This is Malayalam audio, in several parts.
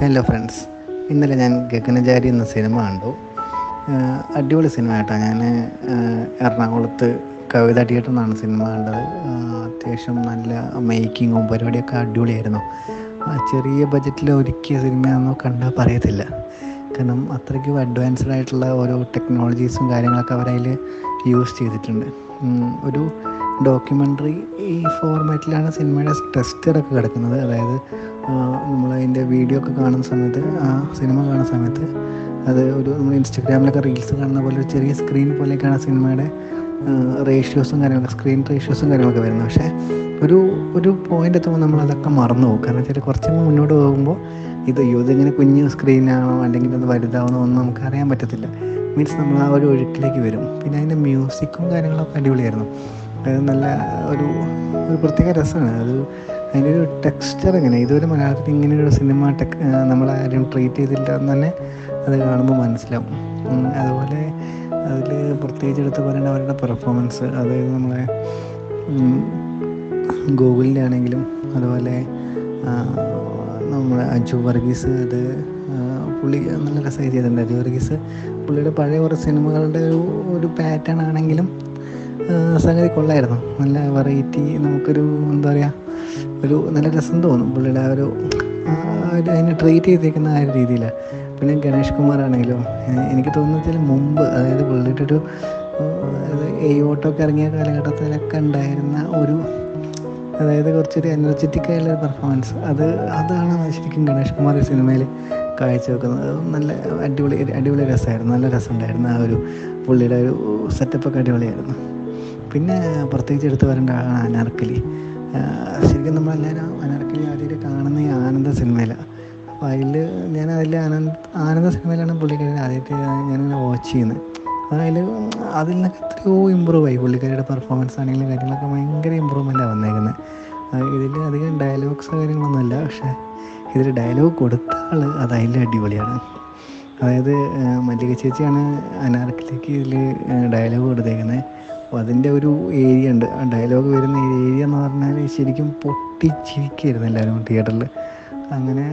ഹലോ ഫ്രണ്ട്സ്, ഇന്നലെ ഞാൻ ഗഗനചാരി എന്ന സിനിമ കണ്ടു. അടിപൊളി സിനിമ കേട്ടോ. ഞാൻ എറണാകുളത്ത് കവിത തിയേറ്ററിൽ നിന്നാണ് സിനിമ കണ്ടത്. അത്യാവശ്യം നല്ല മേക്കിങ്ങും പരിപാടിയൊക്കെ അടിപൊളിയായിരുന്നു. ചെറിയ ബഡ്ജറ്റിൽ ഒരുക്കിയ സിനിമയാണെന്നോ കണ്ടാൽ പറയത്തില്ല. കാരണം അത്രയ്ക്കും അഡ്വാൻസ്ഡ് ആയിട്ടുള്ള ഓരോ ടെക്നോളജീസും കാര്യങ്ങളൊക്കെ അവരതിൽ യൂസ് ചെയ്തിട്ടുണ്ട്. ഒരു ഡോക്യുമെൻ്ററി ഈ ഫോർമാറ്റിലാണ് സിനിമയുടെ ടെക്സ്ചറൊക്കെ കിടക്കുന്നത്. അതായത് നമ്മളതിൻ്റെ വീഡിയോ ഒക്കെ കാണുന്ന സമയത്ത്, സിനിമ കാണുന്ന സമയത്ത് അത് ഒരു നമ്മൾ ഇൻസ്റ്റഗ്രാമിലൊക്കെ റീൽസ് കാണുന്ന പോലെ ഒരു ചെറിയ സ്ക്രീൻ പോലെയൊക്കെയാണ് സിനിമയുടെ റേഷ്യോസും കാര്യങ്ങളൊക്കെ, സ്ക്രീൻ റേഷ്യോസും കാര്യങ്ങളൊക്കെ വരുന്നത്. പക്ഷേ ഒരു പോയിൻ്റ് എത്തുമ്പോൾ നമ്മളതൊക്കെ മറന്നു പോകും. കാരണം വെച്ചാൽ കുറച്ച് മുന്നോട്ട് പോകുമ്പോൾ ഇതിങ്ങനെ കുഞ്ഞ് സ്ക്രീനാണോ അല്ലെങ്കിൽ അത് വലുതാവണോ ഒന്നും നമുക്ക് അറിയാൻ പറ്റത്തില്ല. മീൻസ് നമ്മൾ ആ ഒരു ഒഴുക്കിലേക്ക് വരും. പിന്നെ അതിൻ്റെ മ്യൂസിക്കും കാര്യങ്ങളൊക്കെ അടിപൊളിയായിരുന്നു. അത് നല്ല ഒരു പ്രത്യേക രസമാണ്. അതിൻ്റെ ഒരു ടെക്സ്ചർ എങ്ങനെ ഇതുവരെ മലയാളത്തിൽ ഇങ്ങനെയൊരു സിനിമ നമ്മളാരും ട്രീറ്റ് ചെയ്തില്ല എന്ന് തന്നെ അത് കാണുമ്പോൾ മനസ്സിലാവും. അതുപോലെ അതിൽ പ്രത്യേകിച്ച് എടുത്ത് പറയേണ്ട അവരുടെ പെർഫോമൻസ്, അതായത് നമ്മളെ ഗോകുലിൻ്റെ ആണെങ്കിലും അതുപോലെ നമ്മുടെ അജു വർഗീസ്, അത് പുള്ളി നല്ല രസമായി ചെയ്തിട്ടുണ്ട്. അജു വർഗീസ് പുള്ളിയുടെ പഴയ കുറേ സിനിമകളുടെ ഒരു പാറ്റേൺ ആണെങ്കിലും സംഗതി കൊള്ളായിരുന്നു. നല്ല വെറൈറ്റി, നമുക്കൊരു എന്താ പറയുക, ഒരു നല്ല രസം തോന്നും പുള്ളിയുടെ ആ ഒരു അതിനെ ട്രീറ്റ് ചെയ്തേക്കുന്ന ആ ഒരു രീതിയിലാണ്. പിന്നെ ഗണേഷ് കുമാർ ആണെങ്കിലും എനിക്ക് തോന്നുന്നതിൽ മുമ്പ്, അതായത് പുള്ളിയുടെ ഒരു ഓട്ടമൊക്കെ ഇറങ്ങിയ കാലഘട്ടത്തിലൊക്കെ ഉണ്ടായിരുന്ന അതായത് കുറച്ചൊരു എനർജറ്റിക് ആയിട്ടുള്ളൊരു പെർഫോമൻസ്, അതാണ് ശരിക്കും ഗണേഷ് കുമാർ സിനിമയിൽ കാഴ്ചവെക്കുന്നത്. നല്ല അടിപൊളി രസമായിരുന്നു. നല്ല രസമുണ്ടായിരുന്നു. ആ ഒരു പുള്ളിയുടെ ഒരു സെറ്റപ്പൊക്കെ അടിപൊളിയായിരുന്നു. പിന്നെ പ്രത്യേകിച്ച് എടുത്ത് വരേണ്ട ആളാണ് അനാർക്കലി. ശരിക്കും നമ്മളെല്ലാവരും അനാർക്കലി ആദ്യമായിട്ട് കാണുന്ന ഈ ആനന്ദ സിനിമയിലാണ്. അപ്പോൾ അതിൽ ആനന്ദ സിനിമയിലാണ് പുള്ളിക്കാരി ആദ്യമായിട്ട് ഞാനിങ്ങനെ വാച്ച് ചെയ്യുന്നത്. അതിൽ നിന്നൊക്കെ എത്രയോ ഇമ്പ്രൂവ് ആയി. പുള്ളിക്കാരിയുടെ പെർഫോമൻസ് ആണെങ്കിലും കാര്യങ്ങളൊക്കെ ഭയങ്കര ഇമ്പ്രൂവ്മെൻറ്റാണ് വന്നേക്കുന്നത്. ഇതിൽ അധികം ഡയലോഗ്സ് കാര്യങ്ങളൊന്നുമില്ല, പക്ഷേ ഇതിൽ ഡയലോഗ് കൊടുത്ത ആൾ അതിൽ അടിപൊളിയാണ്. അതായത് മല്ലിക ചേച്ചിയാണ് അനാർക്കലിക്ക് ഇതിൽ ഡയലോഗ് കൊടുത്തേക്കുന്നത്. അപ്പോൾ അതിൻ്റെ ഒരു ഏരിയ ഉണ്ട്, ആ ഡയലോഗ് വരുന്ന ഏരിയ എന്ന് പറഞ്ഞാൽ ശരിക്കും പൊട്ടിച്ചിരിക്കുകയായിരുന്നു എല്ലാവരും തിയേറ്ററിൽ. അങ്ങനെ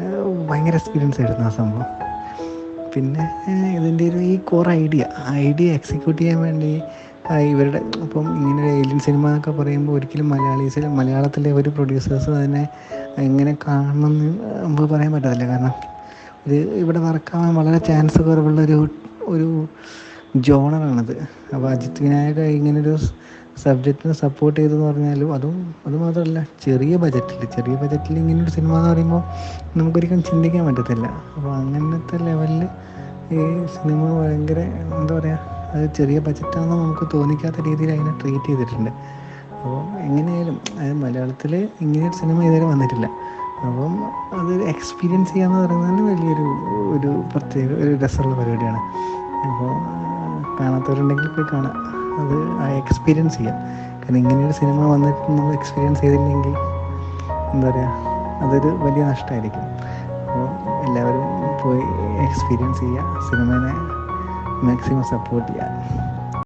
ഭയങ്കര എക്സ്പീരിയൻസ് ആയിരുന്നു ആ സംഭവം. പിന്നെ ഇതിൻ്റെ ഈ കോർ ഐഡിയ എക്സിക്യൂട്ട് ചെയ്യാൻ വേണ്ടി ഇവരുടെ ഇപ്പം ഇങ്ങനെ ഏലിയൻ സിനിമ എന്നൊക്കെ പറയുമ്പോൾ ഒരിക്കലും മലയാളത്തിലെ ഒരു പ്രൊഡ്യൂസേഴ്സ് അതിനെ എങ്ങനെ കാണണമെന്ന് നമുക്ക് പറയാൻ പറ്റത്തില്ല. കാരണം ഇവിടെ വർക്കാവാൻ വളരെ ചാൻസ് കുറവുള്ളൊരു ജോണറാണത്. അപ്പോൾ അജിത് വിനായക ഇങ്ങനൊരു സബ്ജക്റ്റിനെ സപ്പോർട്ട് ചെയ്തെന്ന് പറഞ്ഞാലും അത് മാത്രമല്ല, ചെറിയ ബജറ്റിൽ ഇങ്ങനൊരു സിനിമ എന്ന് പറയുമ്പോൾ നമുക്കൊരിക്കലും ചിന്തിക്കാൻ പറ്റത്തില്ല. അപ്പോൾ അങ്ങനത്തെ ലെവലിൽ ഈ സിനിമ ഭയങ്കര എന്താ പറയുക, അത് ചെറിയ ബജറ്റാണെന്ന് നമുക്ക് തോന്നിക്കാത്ത രീതിയിൽ അതിനെ ട്രീറ്റ് ചെയ്തിട്ടുണ്ട്. അപ്പോൾ എങ്ങനെയായാലും മലയാളത്തിൽ ഇങ്ങനെയൊരു സിനിമ ഇതുവരെ വന്നിട്ടില്ല. അപ്പം അത് എക്സ്പീരിയൻസ് ചെയ്യാന്ന് പറയുന്നത് വലിയൊരു പ്രത്യേക ഒരു രസമുള്ള പരിപാടിയാണ്. അപ്പോൾ കാണാത്തവരുണ്ടെങ്കിൽ പോയി കാണാം, അത് എക്സ്പീരിയൻസ് ചെയ്യാം. കാരണം ഇങ്ങനെയൊരു സിനിമ വന്നിട്ട് നമ്മൾ എക്സ്പീരിയൻസ് ചെയ്തില്ലെങ്കിൽ എന്താ പറയുക, അതൊരു വലിയ നഷ്ടമായിരിക്കും. അപ്പോൾ എല്ലാവരും പോയി എക്സ്പീരിയൻസ് ചെയ്യുക, സിനിമേനെ മാക്സിമം സപ്പോർട്ട് ചെയ്യുക.